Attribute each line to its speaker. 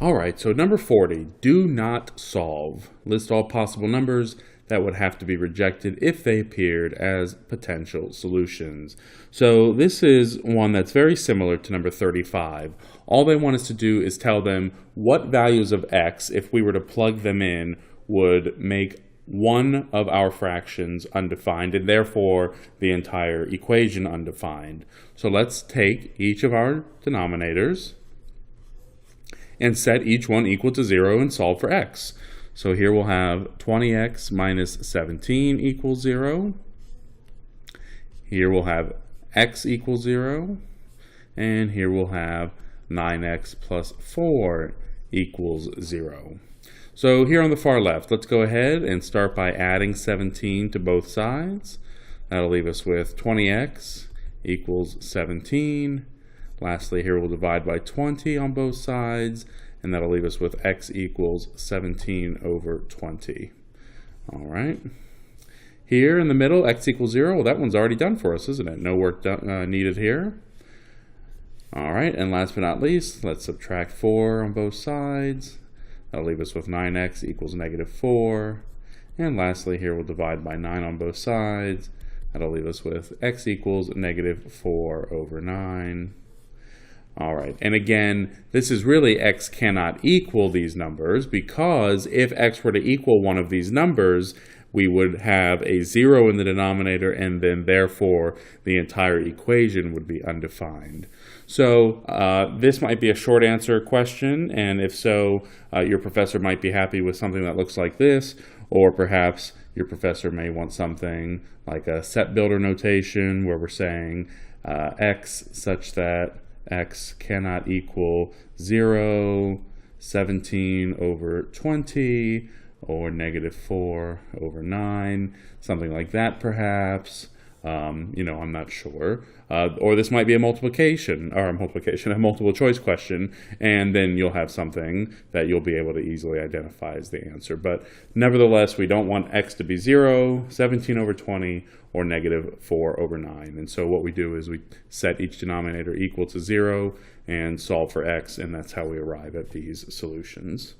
Speaker 1: All right, so number 40, do not solve. List all possible numbers that would have to be rejected if they appeared as potential solutions. So this is one that's very similar to number 35. All they want us to do is tell them what values of x, if we were to plug them in, would make one of our fractions undefined and therefore the entire equation undefined. So let's take each of our denominators and set each one equal to 0 and solve for x. So here we'll have 20x minus 17 equals 0. Here we'll have x equals 0. And here we'll have 9x plus 4 equals 0. So here on the far left, let's go ahead and start by adding 17 to both sides. That'll leave us with 20x equals 17. Lastly, here we'll divide by 20 on both sides, and that'll leave us with x equals 17 over 20. All right. Here in the middle, x equals 0. Well, that one's already done for us, isn't it? No work needed here. All right, and last but not least, let's subtract 4 on both sides. That'll leave us with 9x equals negative 4. And lastly, here we'll divide by 9 on both sides. That'll leave us with x equals negative 4 over 9. All right, and again, this is really x cannot equal these numbers, because if x were to equal one of these numbers, we would have a 0 in the denominator, and then therefore the entire equation would be undefined. So this might be a short answer question, and if so, your professor might be happy with something that looks like this, or perhaps your professor may want something like a set builder notation where we're saying x such that x cannot equal 0, 17 over 20, or negative 4 over 9, something like that perhaps. I'm not sure. Or this might be a multiple choice question, and then you'll have something that you'll be able to easily identify as the answer. But nevertheless, we don't want x to be 0, 17 over 20, or negative 4 over 9. And so what we do is we set each denominator equal to 0 and solve for x, and that's how we arrive at these solutions.